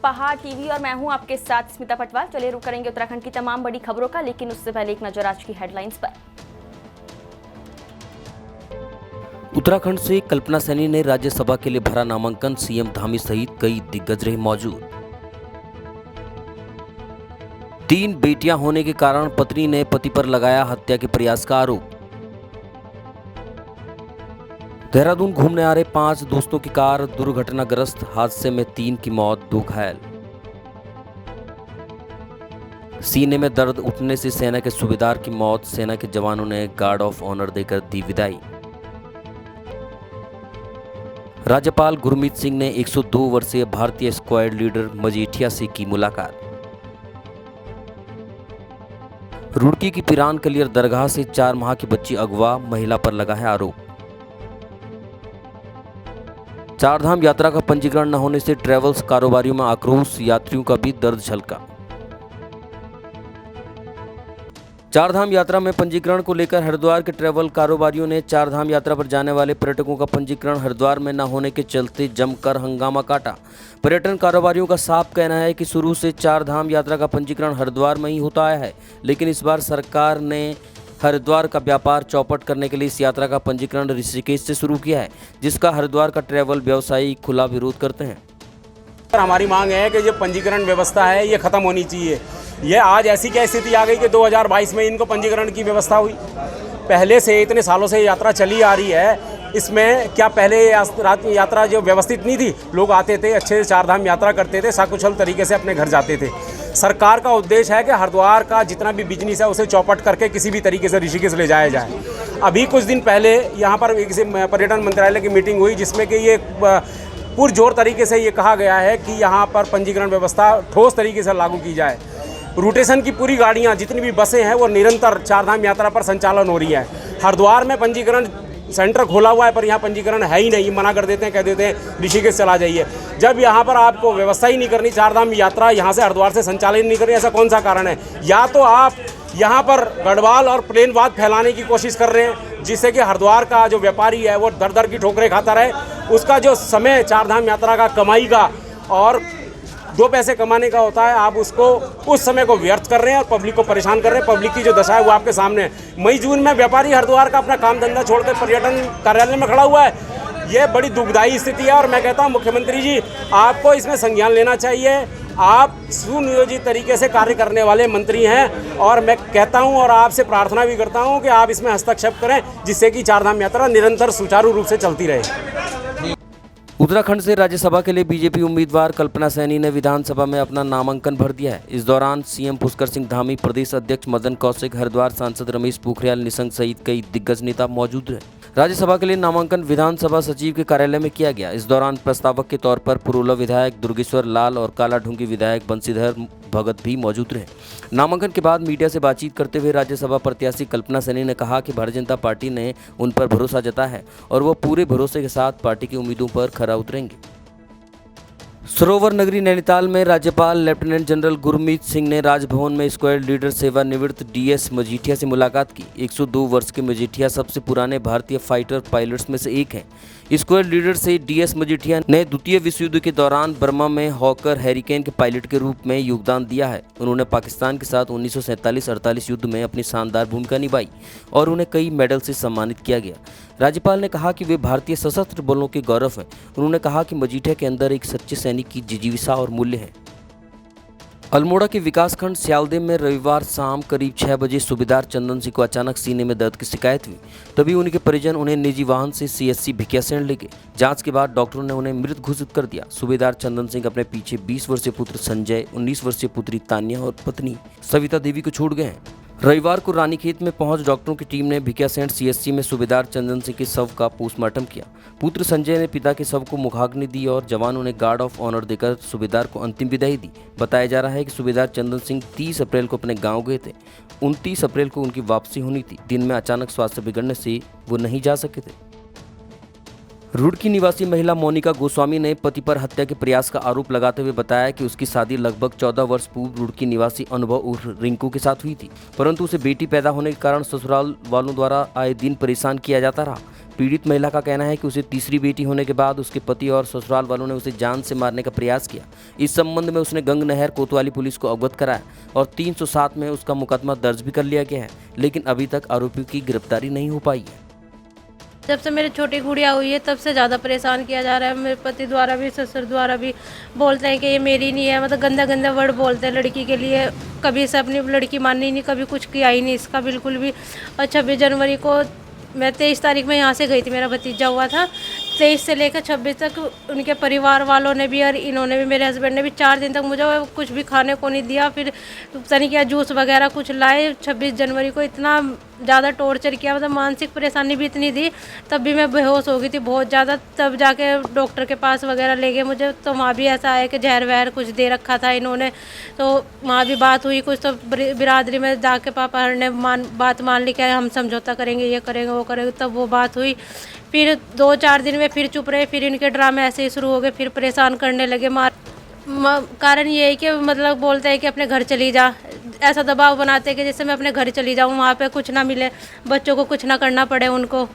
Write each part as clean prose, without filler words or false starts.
पहाड़ टीवी और मैं हूं आपके साथ स्मिता पटवार। चलिए रुक करेंगे उत्तराखंड की तमाम बड़ी खबरों का, लेकिन उससे पहले एक नजर आज की हेडलाइंस पर। उत्तराखंड से कल्पना सैनी ने राज्यसभा के लिए भरा नामांकन। सीएम धामी सहित कई दिग्गज रहे मौजूद। 3 बेटियां होने के कारण पत्नी ने पति पर लगाया हत्या के प्रयास का आरोप। देहरादून घूमने आ रहे 5 दोस्तों की कार दुर्घटनाग्रस्त, हादसे में 3 की मौत, 2 घायल। सीने में दर्द उठने से सेना के सूबेदार की मौत, सेना के जवानों ने गार्ड ऑफ ऑनर देकर दी विदाई। राज्यपाल गुरमीत सिंह ने 102 वर्षीय भारतीय स्क्वाड लीडर मजीठिया से की मुलाकात। रुड़की की पिरान कलियर दरगाह से 4 माह की बच्ची अगवा, महिला पर लगा है आरोप। चारधाम यात्रा का पंजीकरण न होने से ट्रैवल्स कारोबारियों में आक्रोश, यात्रियों का भी दर्द झलका। चारधाम यात्रा में पंजीकरण को लेकर हरिद्वार के ट्रैवल कारोबारियों ने चारधाम यात्रा पर जाने वाले पर्यटकों का पंजीकरण हरिद्वार में न होने के चलते जमकर हंगामा काटा। पर्यटन कारोबारियों का साफ कहना है कि शुरू से चारधाम यात्रा का पंजीकरण हरिद्वार में ही होता आया है, लेकिन इस बार सरकार ने हरिद्वार का व्यापार चौपट करने के लिए इस यात्रा का पंजीकरण ऋषिकेश से शुरू किया है, जिसका हरिद्वार का ट्रैवल व्यवसायी खुला विरोध करते हैं। हमारी मांग है कि ये पंजीकरण व्यवस्था है ये खत्म होनी चाहिए। ये आज ऐसी क्या स्थिति आ गई कि 2022 में इनको पंजीकरण की व्यवस्था हुई। पहले से इतने सालों से यात्रा चली आ रही है, इसमें क्या पहले यात्रा जो व्यवस्थित नहीं थी? लोग आते थे, अच्छे से चारधाम यात्रा करते थे, सकुशल तरीके से अपने घर जाते थे। सरकार का उद्देश्य है कि हरिद्वार का जितना भी बिजनेस है उसे चौपट करके किसी भी तरीके से ऋषिकेश ले जाया जाए। अभी कुछ दिन पहले यहाँ पर किसी पर्यटन मंत्रालय की मीटिंग हुई, जिसमें कि ये पुरजोर तरीके से ये कहा गया है कि यहाँ पर पंजीकरण व्यवस्था ठोस तरीके से लागू की जाए। रोटेशन की पूरी गाड़ियाँ, जितनी भी बसें हैं, वो निरंतर चारधाम यात्रा पर संचालन हो रही है। हरिद्वार में पंजीकरण सेंटर खोला हुआ है, पर यहाँ पंजीकरण है ही नहीं, मना कर देते हैं, कह देते हैं ऋषिकेश चला जाइए। जब यहाँ पर आपको व्यवस्था ही नहीं करनी, चारधाम यात्रा यहाँ से हरिद्वार से संचालित नहीं करनी, ऐसा कौन सा कारण है? या तो आप यहाँ पर गढ़वाल और प्लेनवाद फैलाने की कोशिश कर रहे हैं, जिससे कि हरिद्वार का जो व्यापारी है वो दर दर की ठोकरें खाता रहे। उसका जो समय चारधाम यात्रा का कमाई का और 2 पैसे कमाने का होता है, आप उसको उस समय को व्यर्थ कर रहे हैं और पब्लिक को परेशान कर रहे हैं। पब्लिक की जो दशा है वो आपके सामने है। मई जून में व्यापारी हरिद्वार का अपना काम धंधा छोड़कर पर्यटन कार्यालय में खड़ा हुआ है। ये बड़ी दुखदायी स्थिति है और मैं कहता हूँ मुख्यमंत्री जी, आपको इसमें संज्ञान लेना चाहिए। आप सुनियोजित तरीके से कार्य करने वाले मंत्री हैं और मैं कहता हूं और आपसे प्रार्थना भी करता हूं कि आप इसमें हस्तक्षेप करें, जिससे कि चारधाम यात्रा निरंतर सुचारू रूप से चलती रहे। उत्तराखंड से राज्यसभा के लिए बीजेपी उम्मीदवार कल्पना सैनी ने विधानसभा में अपना नामांकन भर दिया है। इस दौरान सीएम पुष्कर सिंह धामी, प्रदेश अध्यक्ष मदन कौशिक, हरिद्वार सांसद रमेश पोखरियाल निशंक सहित कई दिग्गज नेता मौजूद रहे। राज्यसभा के लिए नामांकन विधानसभा सचिव के कार्यालय में किया गया। इस दौरान प्रस्तावक के तौर पर पुरोला विधायक दुर्गेश्वर लाल और कालाढूंगी विधायक बंशीधर भगत भी मौजूद रहे। नामांकन के बाद मीडिया से बातचीत करते हुए राज्यसभा प्रत्याशी कल्पना सैनी ने कहा कि भारतीय जनता पार्टी ने उन पर भरोसा जताया है और वो पूरे भरोसे के साथ पार्टी की उम्मीदों पर खरा उतरेंगे। सरोवर नगरी नैनीताल में राज्यपाल लेफ्टिनेंट जनरल गुरमीत सिंह ने राजभवन में स्क्वाड लीडर सेवानिवृत्त डीएस मजीठिया से मुलाकात की। 102 वर्ष के मजीठिया सबसे पुराने भारतीय फाइटर पायलट्स में से एक हैं। स्क्वाड लीडर से डीएस मजीठिया ने द्वितीय विश्व युद्ध के दौरान बर्मा में हॉकर हैरिकेन के पायलट के रूप में योगदान दिया है। उन्होंने पाकिस्तान के साथ 1947-48 युद्ध में अपनी शानदार भूमिका निभाई और उन्हें कई मेडल से सम्मानित किया गया। राज्यपाल ने कहा कि वे भारतीय सशस्त्र बलों के गौरव हैं। उन्होंने कहा कि मजीठिया के अंदर एक सच्चे सैनिक की जिजीविषा और मूल्य है। अल्मोड़ा के विकासखंड स्यालदे में रविवार शाम करीब 6 बजे सूबेदार चंदन सिंह को अचानक सीने में दर्द की शिकायत हुई। तभी उनके परिजन उन्हें निजी वाहन से सीएससी भिकियासैंण ले गए। जांच के बाद डॉक्टरों ने उन्हें मृत घोषित कर दिया। सूबेदार चंदन सिंह अपने पीछे 20 वर्षीय पुत्र संजय, 19 वर्षीय पुत्री तान्या और पत्नी सविता देवी को छोड़ गए हैं। रविवार को रानीखेत में पहुंच डॉक्टरों की टीम ने भिकियासैंण सीएससी में सूबेदार चंदन सिंह के शव का पोस्टमार्टम किया। पुत्र संजय ने पिता के शव को मुखाग्नि दी और जवानों ने गार्ड ऑफ ऑनर देकर सूबेदार को अंतिम विदाई दी। बताया जा रहा है कि सूबेदार चंदन सिंह 30 अप्रैल को अपने गांव गए थे। 29 अप्रैल को उनकी वापसी होनी थी। दिन में अचानक स्वास्थ्य बिगड़ने से वो नहीं जा सके थे। रुड़की निवासी महिला मोनिका गोस्वामी ने पति पर हत्या के प्रयास का आरोप लगाते हुए बताया कि उसकी शादी लगभग 14 वर्ष पूर्व रुड़की निवासी अनुभव उर्फ रिंकू के साथ हुई थी, परंतु उसे बेटी पैदा होने के कारण ससुराल वालों द्वारा आए दिन परेशान किया जाता रहा। पीड़ित महिला का कहना है कि उसे तीसरी बेटी होने के बाद उसके पति और ससुराल वालों ने उसे जान से मारने का प्रयास किया। इस संबंध में उसने गंग नहर कोतवाली पुलिस को अवगत कराया और 307 में उसका मुकदमा दर्ज भी कर लिया गया है, लेकिन अभी तक आरोपियों की गिरफ्तारी नहीं हो पाई है। जब से मेरी छोटी गुड़िया हुई है तब से ज़्यादा परेशान किया जा रहा है। मेरे पति द्वारा भी, ससुर द्वारा भी बोलते हैं कि ये मेरी नहीं है, मतलब गंदा गंदा वर्ड बोलते हैं लड़की के लिए। कभी से अपनी लड़की मानी नहीं, कभी कुछ किया ही नहीं इसका बिल्कुल भी। और 26 जनवरी को मैं 23 तारीख में यहाँ से गई थी, मेरा भतीजा हुआ था। 23 से लेकर 26 तक उनके परिवार वालों ने भी और इन्होंने भी, मेरे हस्बैंड ने भी 4 दिन तक मुझे कुछ भी खाने को नहीं दिया। फिर पता नहीं क्या जूस वगैरह कुछ लाए। 26 जनवरी को इतना ज़्यादा टॉर्चर किया, मतलब मानसिक परेशानी भी इतनी थी, तब भी मैं बेहोश हो गई थी बहुत ज़्यादा। तब जाके डॉक्टर के पास वगैरह ले गए मुझे, तो वहाँ भी ऐसा है कि जहर वहर कुछ दे रखा था इन्होंने। तो वहाँ भी बात हुई कुछ, तो बिरादरी में जाके पापा ने बात मान ली कि हम समझौता करेंगे, ये करेंगे वो करेंगे। तब वो बात हुई। फिर 2-4 दिन में फिर चुप रहे, फिर इनके ड्रामे ऐसे ही शुरू हो गए, फिर परेशान करने लगे। कारण ये है कि मतलब बोलते हैं कि अपने घर चली जा, ऐसा दबाव बनाते हैं कि जैसे मैं अपने घर चली जाऊँ, वहाँ पे कुछ ना मिले, बच्चों को कुछ ना करना पड़े उनको।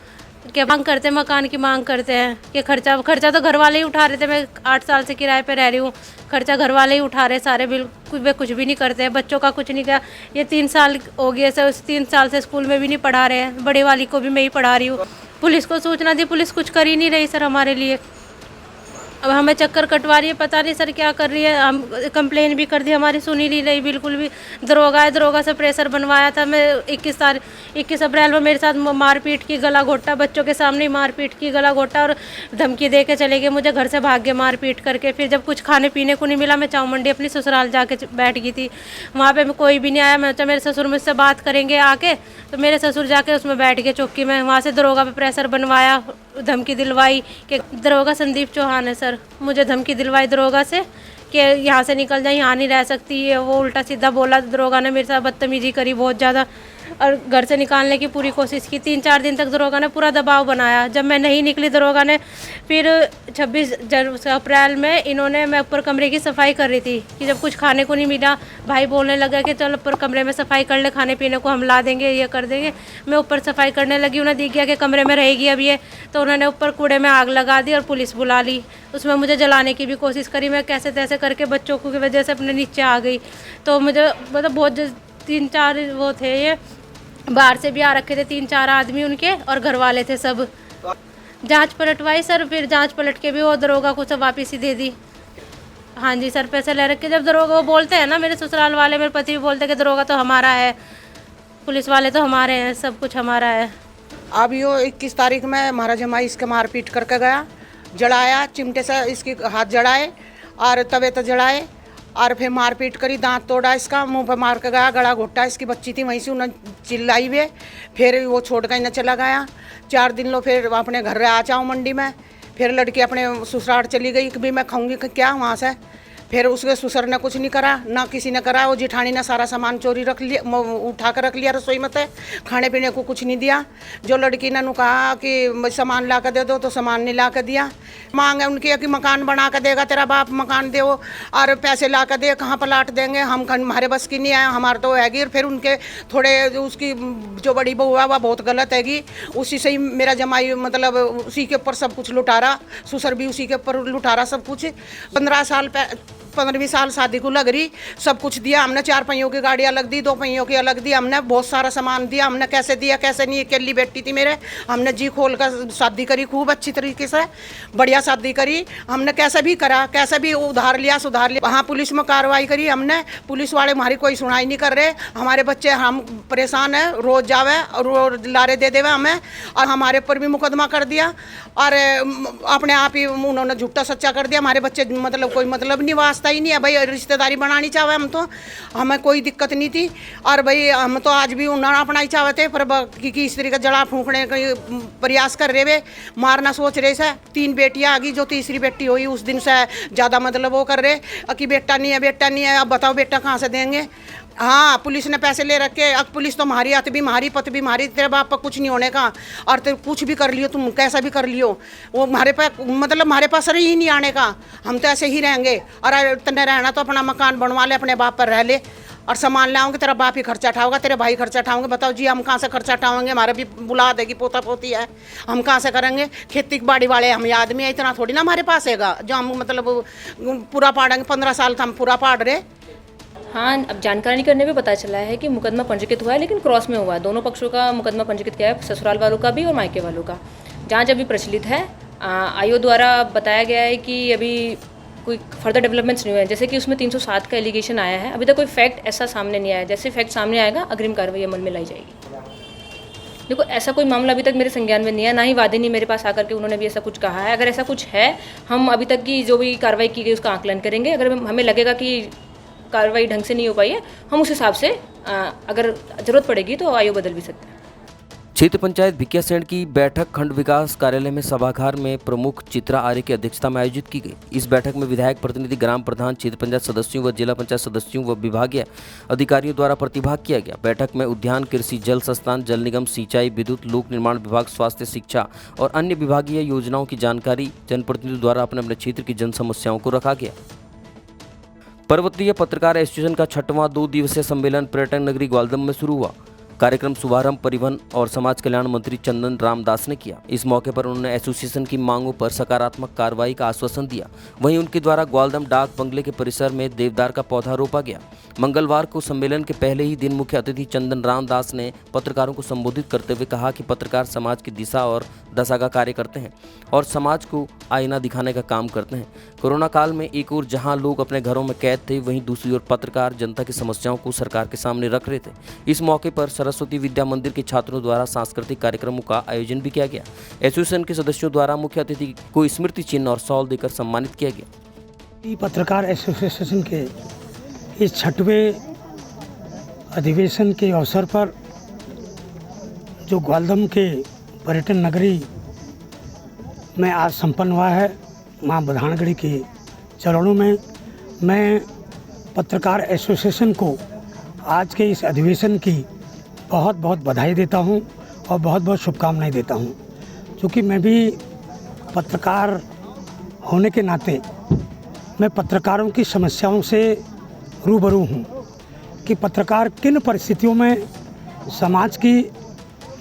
क्या मांग करते हैं, मकान की मांग करते हैं कि खर्चा तो घर वाले ही उठा रहे थे। मैं 8 साल से किराए पे रह रही हूँ, खर्चा घर वाले ही उठा रहे सारे, बिल्कुल वे कुछ भी नहीं करते हैं, बच्चों का कुछ नहीं किया। ये 3 साल हो गए से, 3 साल से स्कूल में भी नहीं पढ़ा रहे हैं, बड़े वाली को भी मैं ही पढ़ा रही हूँ। पुलिस को सूचना दी, पुलिस कुछ कर ही नहीं रही सर हमारे लिए। अब हमें चक्कर कटवा रही है, पता नहीं सर क्या कर रही है। हम कंप्लेन भी कर दी, हमारी सुनी नहीं रही बिल्कुल भी। दरोगा से प्रेशर बनवाया था। मैं 21 अप्रैल में मेरे साथ मारपीट की, गला घोटा, बच्चों के सामने ही मारपीट की, गला घोटा और धमकी दे के चले गए मुझे, घर से भाग गए मारपीट करके। फिर जब कुछ खाने पीने को नहीं मिला, मैं चाऊ मंडी अपनी ससुराल जाके बैठ गई थी। वहाँ पर कोई भी नहीं आया। मैं मेरे ससुर मुझसे बात करेंगे आके, तो मेरे ससुर जाके उसमें बैठ गए चौकी में। वहाँ से दरोगा पे प्रेशर बनवाया, धमकी दिलवाई कि दरोगा संदीप चौहान है सर, मुझे धमकी दिलवाई दरोगा से कि यहाँ से निकल जाए, यहाँ नहीं रह सकती है। वो उल्टा सीधा बोला, दरोगा ने मेरे साथ बदतमीजी करी बहुत ज़्यादा और घर से निकालने की पूरी कोशिश की। 3-4 दिन तक दरोगा ने पूरा दबाव बनाया। जब मैं नहीं निकली दरोगा ने, फिर 26 अप्रैल में इन्होंने, मैं ऊपर कमरे की सफाई कर रही थी कि जब कुछ खाने को नहीं मिला, भाई बोलने लगा कि चल ऊपर कमरे में सफाई कर ले, खाने पीने को हम ला देंगे, ये कर देंगे। मैं ऊपर सफाई करने लगी, उन्हें दिख गया कि कमरे में रहेगी अब ये, तो उन्होंने ऊपर कूड़े में आग लगा दी और पुलिस बुला ली। उसमें मुझे जलाने की भी कोशिश करी। मैं कैसे तैसे करके बच्चों की वजह से अपने नीचे आ गई। तो मुझे मतलब बहुत 3-4 वो थे, ये बाहर से भी आ रखे थे 3-4 आदमी उनके, और घर वाले थे सब। जांच पलटवाई सर, फिर जांच पलट के भी वो दरोगा को सब वापस ही दे दी। हाँ जी सर, पैसे ले रखे। जब दरोगा वो बोलते हैं ना, मेरे ससुराल वाले, मेरे पति भी बोलते हैं कि दरोगा तो हमारा है, पुलिस वाले तो हमारे हैं, सब कुछ हमारा है। अब यो 21 तारीख में हमारा जमाई इसके मारपीट करके गया, जलाया, चिमटे से इसकी हाथ जड़ाए और तवे तो जड़ाए और फिर मारपीट करी, दांत तोड़ा इसका, मुंह पे मार के गया, गला घोटा। इसकी बच्ची थी वहीं से उन्हें चिल्लाई हुए, फिर वो छोड़ कर इन्हें चला गया। 4 दिन लो फिर अपने घर आ जाऊँ मंडी में। फिर लड़की अपने ससुराल चली गई कि भी मैं खाऊंगी क्या वहाँ से। फिर उसके ससुर ने कुछ नहीं करा, ना किसी ने करा। वो जिठानी ने सारा सामान चोरी रख लिया, उठा कर रख लिया रसोई में, खाने पीने को कुछ नहीं दिया। जो लड़की ने कहा कि सामान ला कर दे दो, तो सामान नहीं ला कर दिया। मांग है उनकी कि मकान बना कर देगा तेरा बाप, मकान दे और पैसे ला कर दे, कहाँ प्लाट देंगे, हम हमारे बस की नहीं आया, हमारे तो हैगी। फिर उनके थोड़े, उसकी जो बड़ी बहू है वह बहुत गलत हैगी, उसी से ही मेरा जमाई मतलब उसी के ऊपर सब कुछ लुटारा, ससुर भी उसी के ऊपर लुटारा सब कुछ। 15 साल शादी को लग रही, सब कुछ दिया हमने। 4 पहियों की गाड़ी अलग दी, 2 पहियों की अलग दी, हमने बहुत सारा सामान दिया। हमने कैसे दिया कैसे नहीं, अकेली बेटी थी मेरे, हमने जी खोल कर शादी करी, खूब अच्छी तरीके से बढ़िया शादी करी। हमने कैसे भी करा, कैसे भी उधार लिया सुधार लिया। वहाँ पुलिस में कार्रवाई करी हमने, पुलिस वाले हमारी कोई सुनाई नहीं कर रहे। हमारे बच्चे, हम परेशान है, रोज जावे और लारे दे देवे हमें, और हमारे ऊपर भी मुकदमा कर दिया और अपने आप ही उन्होंने झूठा सच्चा कर दिया। हमारे बच्चे मतलब कोई मतलब नहीं वास्ता रिश्ता ही नहीं है भाई, रिश्तेदारी बनानी चाहे हम तो, हमें कोई दिक्कत नहीं थी। और भाई हम तो आज भी उन्होंने अपना ही चाहते, पर किस तरीके का जला फूंकने का प्रयास कर रहे वे, मारना सोच रहे से। 3 बेटियां आ गई, जो तीसरी बेटी हुई उस दिन से ज़्यादा मतलब वो कर रहे कि बेटा नहीं है, बेटा नहीं है। अब बताओ बेटा कहाँ से देंगे। हाँ, पुलिस ने पैसे ले रखे, अब पुलिस तो मारी आती भी मारी, पत भी मारी, तेरे बाप पर कुछ नहीं होने का। और तेरे कुछ भी कर लियो तुम, कैसा भी कर लियो, वो हमारे पास मतलब हमारे पास रही ही नहीं आने का। हम तो ऐसे ही रहेंगे, और तने रहना तो अपना मकान बनवा ले, अपने बाप पर रह ले, और सामान लाओगे, तेरा बाप ही खर्चा उठाओगा, तेरे भाई खर्चा उठाओगे। बताओ जी, हम कहाँ से खर्चा उठाओगे? हमारा भी बुला देगी, पोता पोती है, हम कहाँ से करेंगे? खेती बाड़ी वाले हम आदमी है, इतना थोड़ी ना हमारे पास हैगा जो हम मतलब पूरा पाड़ेंगे। 15 साल तो हम पूरा पाड़ रहे। हाँ, अब जानकारी करने पे पता चला है कि मुकदमा पंजीकृत हुआ है, लेकिन क्रॉस में हुआ है। दोनों पक्षों का मुकदमा पंजीकृत किया है, ससुराल वालों का भी और मायके वालों का। जांच अभी प्रचलित है। आयोग द्वारा बताया गया है कि अभी कोई फर्दर डेवलपमेंट्स नहीं हुए हैं, जैसे कि उसमें 307 का एलिगेशन आया है। अभी तक कोई फैक्ट ऐसा सामने नहीं आया। जैसे फैक्ट सामने आएगा अग्रिम कार्रवाई अमल में लाई जाएगी। देखो, ऐसा कोई मामला अभी तक मेरे संज्ञान में नहीं है, ना ही वादिनी मेरे पास आकर के उन्होंने भी ऐसा कुछ कहा है। अगर ऐसा कुछ है, हम अभी तक की जो भी कार्रवाई की गई उसका आकलन करेंगे। अगर हमें लगेगा कि कार्रवाई ढंग से नहीं हो पाई है, हम उस हिसाब से अगर ज़रूरत पड़ेगी तो आयु बदल भी सकते हैं। क्षेत्र पंचायत भिकियासैंण की बैठक खंड विकास कार्यालय में सभागार में प्रमुख चित्रा आर्य की अध्यक्षता में आयोजित की गई। इस बैठक में विधायक प्रतिनिधि, ग्राम प्रधान, क्षेत्र पंचायत सदस्यों व जिला पंचायत सदस्यों व विभागीय अधिकारियों द्वारा प्रतिभाग किया गया। बैठक में उद्यान, कृषि, जल संस्थान, जल निगम, सिंचाई, विद्युत, लोक निर्माण विभाग, स्वास्थ्य, शिक्षा और अन्य विभागीय योजनाओं की जानकारी जनप्रतिनिधियों द्वारा अपने अपने क्षेत्र की जन समस्याओं को रखा गया। पर्वतीय पत्रकार एसोसिएशन का 6वां 2 दिवसीय सम्मेलन पर्यटन नगरी ग्वालदम में शुरू हुआ। कार्यक्रम शुभारंभ परिवहन और समाज कल्याण मंत्री चंदन रामदास ने किया। इस मौके पर उन्होंने एसोसिएशन की मांगों पर सकारात्मक कार्रवाई का आश्वासन दिया। वहीं उनके द्वारा ग्वालदम डाक बंगले के परिसर में देवदार का पौधा रोपा गया। मंगलवार को सम्मेलन के पहले ही दिन मुख्य अतिथि चंदन रामदास ने पत्रकारों को संबोधित करते हुए कहा कि पत्रकार समाज की दिशा और दशा का कार्य करते हैं और समाज को आईना दिखाने का काम करते हैं। कोरोना काल में एक ओर जहां लोग अपने घरों में कैद थे, वहीं दूसरी ओर पत्रकार जनता की समस्याओं को सरकार के सामने रख रहे थे। इस मौके पर सरस्वती विद्या मंदिर के छात्रों द्वारा सांस्कृतिक कार्यक्रमों का आयोजन भी किया गया। एसोसिएशन के सदस्यों द्वारा मुख्य अतिथि को स्मृति चिन्ह और शॉल देकर सम्मानित किया गया। पत्रकार एसोसिएशन के इस 6वें अधिवेशन के अवसर पर जो ग्वालदम के पर्यटन नगरी में आज संपन्न हुआ है, मां बधानगढ़ी के चरणों में, मैं पत्रकार एसोसिएशन को आज के इस अधिवेशन की बहुत बहुत बधाई देता हूं और बहुत बहुत शुभकामनाएं देता हूं। क्योंकि मैं भी पत्रकार होने के नाते मैं पत्रकारों की समस्याओं से रूबरू हूं कि पत्रकार किन परिस्थितियों में समाज की,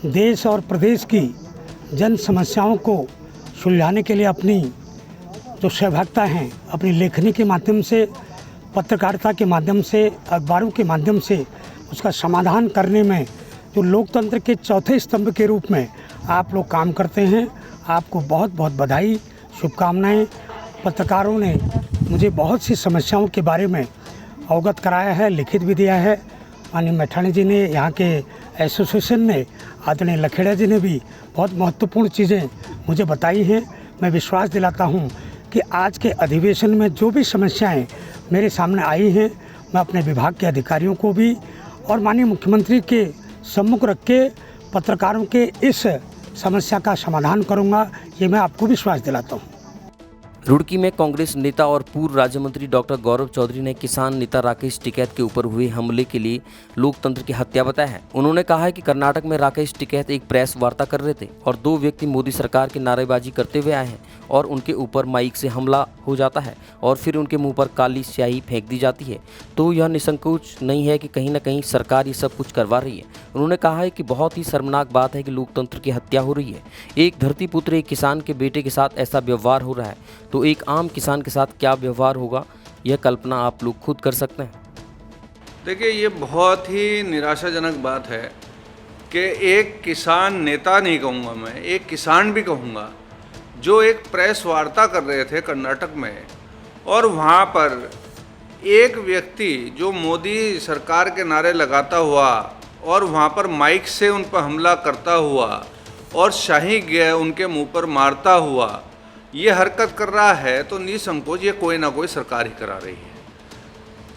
देश और प्रदेश की जन समस्याओं को सुलझाने के लिए अपनी जो सहभागिता हैं, अपनी लेखनी के माध्यम से, पत्रकारिता के माध्यम से, अखबारों के माध्यम से उसका समाधान करने में जो लोकतंत्र के चौथे स्तंभ के रूप में आप लोग काम करते हैं। आपको बहुत बहुत बधाई, शुभकामनाएं। पत्रकारों ने मुझे बहुत सी समस्याओं के बारे में अवगत कराया है, लिखित भी दिया है। माननीय मैठाणी जी ने, यहाँ के एसोसिएशन ने, आदरणीय लखेड़ा जी ने भी बहुत महत्वपूर्ण चीज़ें मुझे बताई हैं। मैं विश्वास दिलाता हूँ कि आज के अधिवेशन में जो भी समस्याएं मेरे सामने आई हैं, मैं अपने विभाग के अधिकारियों को भी और माननीय मुख्यमंत्री के सम्मुख रख के पत्रकारों के इस समस्या का समाधान करूँगा, ये मैं आपको विश्वास दिलाता हूँ। रुड़की में कांग्रेस नेता और पूर्व राज्य मंत्री डॉक्टर गौरव चौधरी ने किसान नेता राकेश टिकैत के ऊपर हुए हमले के लिए लोकतंत्र की हत्या बताया है। उन्होंने कहा है कि कर्नाटक में राकेश टिकैत एक प्रेस वार्ता कर रहे थे और 2 व्यक्ति मोदी सरकार की नारेबाजी करते हुए आए हैं और उनके ऊपर माइक से हमला हो जाता है और फिर उनके मुंह पर काली स्याही फेंक दी जाती है। तो यह निसंकोच नहीं है कि कहीं ना कहीं सरकार ये सब कुछ करवा रही है। उन्होंने कहा है कि बहुत ही शर्मनाक बात है कि लोकतंत्र की हत्या हो रही है। एक धरती पुत्र, एक किसान के बेटे के साथ ऐसा व्यवहार हो रहा है, तो एक आम किसान के साथ क्या व्यवहार होगा, यह कल्पना आप लोग खुद कर सकते हैं। देखिए, ये बहुत ही निराशाजनक बात है कि एक किसान नेता नहीं कहूँगा मैं, एक किसान भी कहूँगा, जो एक प्रेस वार्ता कर रहे थे कर्नाटक में, और वहाँ पर एक व्यक्ति जो मोदी सरकार के नारे लगाता हुआ और वहाँ पर माइक से उन पर हमला करता हुआ और शाही गया उनके मुंह पर मारता हुआ ये हरकत कर रहा है, तो निसंकोच ये कोई ना कोई सरकार ही करा रही है।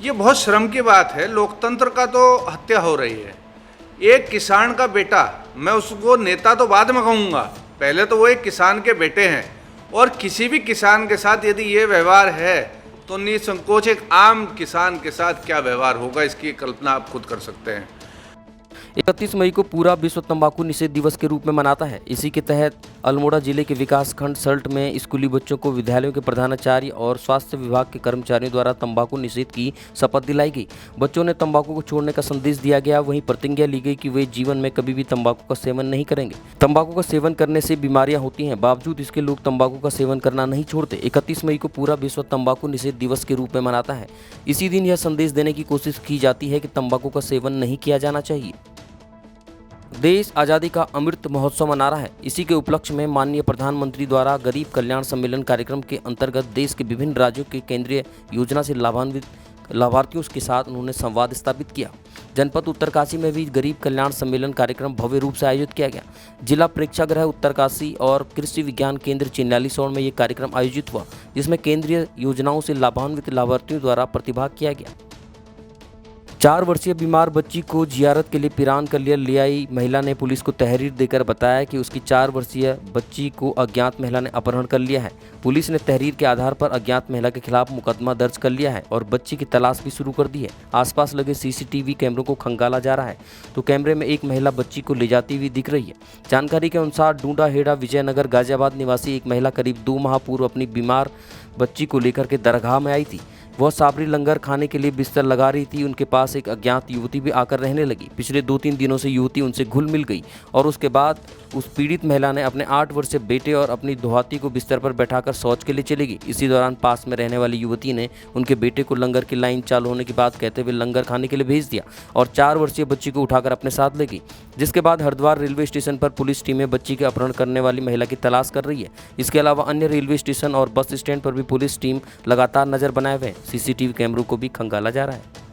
ये बहुत शर्म की बात है। लोकतंत्र का तो हत्या हो रही है। एक किसान का बेटा, मैं उसको नेता तो बाद में कहूँगा, पहले तो वो एक किसान के बेटे हैं, और किसी भी किसान के साथ यदि ये व्यवहार है तो निसंकोच एक आम किसान के साथ क्या व्यवहार होगा, इसकी कल्पना आप खुद कर सकते हैं। 31 मई को पूरा विश्व तंबाकू निषेध दिवस के रूप में मनाता है। इसी के तहत अल्मोड़ा जिले के विकास खंड सल्ट में स्कूली बच्चों को विद्यालयों के प्रधानाचार्य और स्वास्थ्य विभाग के कर्मचारियों द्वारा तंबाकू निषेध की शपथ दिलाई गई। बच्चों ने तंबाकू को छोड़ने का संदेश दिया गया। वहीं प्रतिज्ञा ली गई कि वे जीवन में कभी भी तंबाकू का सेवन नहीं करेंगे। तंबाकू का सेवन करने से बीमारियां होती हैं, बावजूद इसके लोग तंबाकू का सेवन करना नहीं छोड़ते। 31 मई को पूरा विश्व तंबाकू निषेध दिवस के रूप में मनाता है। इसी दिन यह संदेश देने की कोशिश की जाती है कि तंबाकू का सेवन नहीं किया जाना चाहिए। देश आज़ादी का अमृत महोत्सव मना रहा है। इसी के उपलक्ष्य में माननीय प्रधानमंत्री द्वारा गरीब कल्याण सम्मेलन कार्यक्रम के अंतर्गत देश के विभिन्न राज्यों के केंद्रीय योजना से लाभान्वित लाभार्थियों के साथ उन्होंने संवाद स्थापित किया। जनपद उत्तरकाशी में भी गरीब कल्याण सम्मेलन कार्यक्रम भव्य रूप से आयोजित किया गया। जिला प्रेक्षागृह उत्तरकाशी और कृषि विज्ञान केंद्र चिन्यालीसौड़ में ये कार्यक्रम आयोजित हुआ, जिसमें केंद्रीय योजनाओं से लाभान्वित लाभार्थियों द्वारा प्रतिभाग किया गया। 4 वर्षीय बीमार बच्ची को जियारत के लिए पिरान कर लिया ले आई महिला ने पुलिस को तहरीर देकर बताया कि उसकी 4 वर्षीय बच्ची को अज्ञात महिला ने अपहरण कर लिया है। पुलिस ने तहरीर के आधार पर अज्ञात महिला के खिलाफ मुकदमा दर्ज कर लिया है और बच्ची की तलाश भी शुरू कर दी है। आसपास लगे सीसीटीवी कैमरों को खंगाला जा रहा है तो कैमरे में एक महिला बच्ची को ले जाती हुई दिख रही है। जानकारी के अनुसार डूडा हेड़ा विजयनगर गाजियाबाद निवासी एक महिला करीब 2 माह पूर्व अपनी बीमार बच्ची को लेकर के दरगाह में आई थी। वह साबरी लंगर खाने के लिए बिस्तर लगा रही थी। उनके पास एक अज्ञात युवती भी आकर रहने लगी। पिछले 2-3 दिनों से युवती उनसे घुल मिल गई और उसके बाद उस पीड़ित महिला ने अपने 8 वर्षीय बेटे और अपनी दुहाती को बिस्तर पर बैठाकर शौच के लिए चली गई। इसी दौरान पास में रहने वाली युवती ने उनके बेटे को लंगर की लाइन चालू होने की बात कहते हुए लंगर खाने के लिए भेज दिया और 4 वर्षीय बच्ची को उठाकर अपने साथ ले गई, जिसके बाद हरिद्वार रेलवे स्टेशन पर पुलिस टीमें बच्ची के अपहरण करने वाली महिला की तलाश कर रही है। इसके अलावा अन्य रेलवे स्टेशन और बस स्टैंड पर भी पुलिस टीम लगातार नजर बनाए हुए सीसीटीवी कैमरों को भी खंगाला जा रहा है।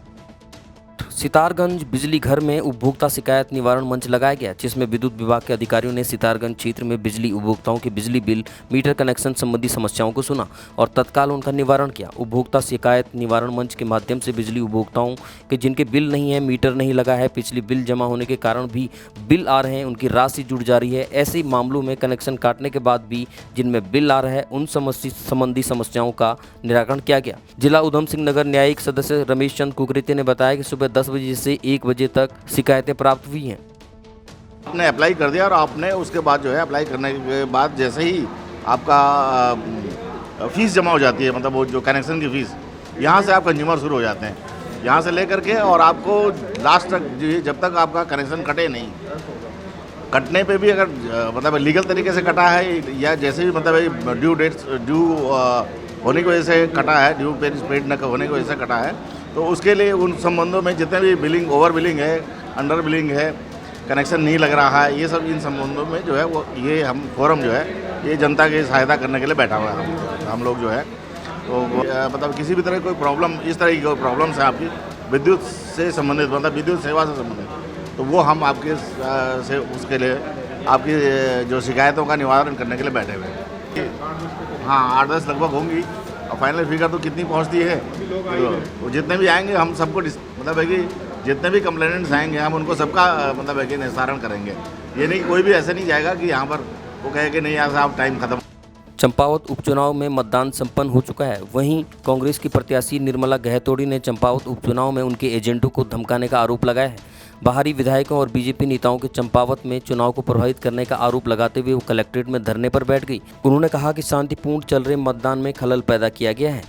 सितारगंज बिजली घर में उपभोक्ता शिकायत निवारण मंच लगाया गया, जिसमें विद्युत विभाग के अधिकारियों ने सितारगंज क्षेत्र में बिजली उपभोक्ताओं के बिजली बिल मीटर कनेक्शन संबंधी समस्याओं को सुना और तत्काल उनका निवारण किया। उपभोक्ता शिकायत निवारण मंच के माध्यम से बिजली उपभोक्ताओं के जिनके बिल नहीं है, मीटर नहीं लगा है, पिछली बिल जमा होने के कारण भी बिल आ रहे हैं, उनकी राशि जुड़ जा रही है, ऐसे मामलों में कनेक्शन काटने के बाद भी जिनमें बिल आ रहा है उन संबंधी समस्याओं का निराकरण किया गया। जिला उधम सिंह नगर न्यायिक सदस्य रमेश चंद कुकरेती ने बताया कि सुबह 10 बजे से 1 बजे तक शिकायतें प्राप्त हुई हैं। आपने अप्लाई कर दिया और आपने उसके बाद जो है अप्लाई करने के बाद जैसे ही आपका फ़ीस जमा हो जाती है, मतलब वो जो कनेक्शन की फ़ीस, यहाँ से आप कंज्यूमर शुरू हो जाते हैं, यहाँ से लेकर के और आपको लास्ट तक जब तक आपका कनेक्शन कटे नहीं, कटने पे भी अगर मतलब लीगल तरीके से कटा है या जैसे भी मतलब ड्यू होने की वजह से कटा है, ड्यू पेड न होने की वजह से कटा है, तो उसके लिए उन संबंधों में जितने भी बिलिंग, ओवर बिलिंग है, अंडर बिलिंग है, कनेक्शन नहीं लग रहा है, ये सब इन संबंधों में जो है वो ये हम फोरम जो है ये जनता की सहायता करने के लिए बैठा हुआ है हम लोग जो है। तो मतलब किसी भी तरह कोई प्रॉब्लम, इस तरह की कोई प्रॉब्लम्स है आपकी विद्युत से संबंधित, मतलब विद्युत सेवा से संबंधित, तो वो हम आपके से उसके लिए आपकी जो शिकायतों का निवारण करने के लिए बैठे हुए हैं। हाँ, 8-10 लगभग होंगी और फाइनल फिगर तो कितनी पहुंचती है तो जितने भी आएंगे हम सबको मतलब है कि जितने भी कंप्लेनेंट्स आएंगे हम उनको सबका मतलब है कि निस्तारण करेंगे। ये नहीं, कोई भी ऐसे नहीं जाएगा कि यहाँ पर वो कहे कि नहीं यहाँ साहब टाइम खत्म। चंपावत उपचुनाव में मतदान संपन्न हो चुका है। वहीं कांग्रेस की प्रत्याशी निर्मला गहतोड़ी ने चंपावत उपचुनाव में उनके एजेंटों को धमकाने का आरोप लगाया है। बाहरी विधायकों और बीजेपी नेताओं के चंपावत में चुनाव को प्रभावित करने का आरोप लगाते हुए वो कलेक्ट्रेट में धरने पर बैठ गई। उन्होंने कहा कि शांतिपूर्ण चल रहे मतदान में खलल पैदा किया गया है।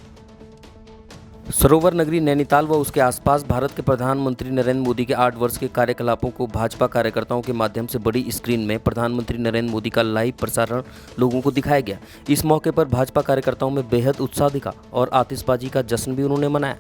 सरोवर नगरी नैनीताल व उसके आसपास भारत के प्रधानमंत्री नरेंद्र मोदी के 8 वर्ष के कार्यकलापों को भाजपा कार्यकर्ताओं के माध्यम से बड़ी स्क्रीन में प्रधानमंत्री नरेंद्र मोदी का लाइव प्रसारण लोगों को दिखाया गया। इस मौके पर भाजपा कार्यकर्ताओं में बेहद उत्साह दिखा और आतिशबाजी का जश्न भी उन्होंने मनाया।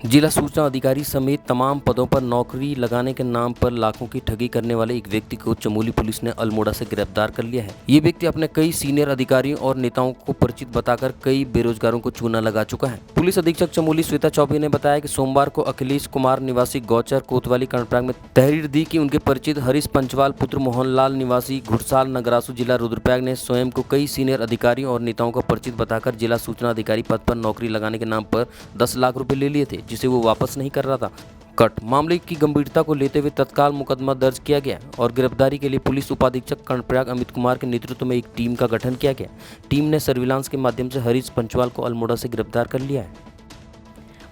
जिला सूचना अधिकारी समेत तमाम पदों पर नौकरी लगाने के नाम पर लाखों की ठगी करने वाले एक व्यक्ति को चमोली पुलिस ने अल्मोड़ा से गिरफ्तार कर लिया है। ये व्यक्ति अपने कई सीनियर अधिकारियों और नेताओं को परिचित बताकर कई बेरोजगारों को चूना लगा चुका है। पुलिस अधीक्षक चमोली श्वेता चौबे ने बताया कि सोमवार को अखिलेश कुमार निवासी गौचर कोतवाली कर्णप्रयाग में तहरीर दी कि उनके परिचित हरीश पंचवाल पुत्र मोहनलाल निवासी घुड़साल नगरासू जिला रुद्रप्रयाग ने स्वयं को कई सीनियर अधिकारियों और नेताओं को परिचित बताकर जिला सूचना अधिकारी पद पर नौकरी लगाने के नाम पर 10 लाख रुपए ले लिए थे, जिसे वो वापस नहीं कर रहा था। कट मामले की गंभीरता को लेते हुए तत्काल मुकदमा दर्ज किया गया और गिरफ्तारी के लिए पुलिस उपाधीक्षक कर्णप्रयाग अमित कुमार के नेतृत्व में एक टीम का गठन किया गया। टीम ने सर्विलांस के माध्यम से हरीश पंचवाल को अल्मोड़ा से गिरफ्तार कर लिया है।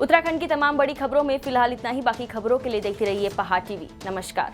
उत्तराखंड की तमाम बड़ी खबरों में फिलहाल इतना ही। बाकी खबरों के लिए देखते रहिए पहाड़ टीवी। नमस्कार।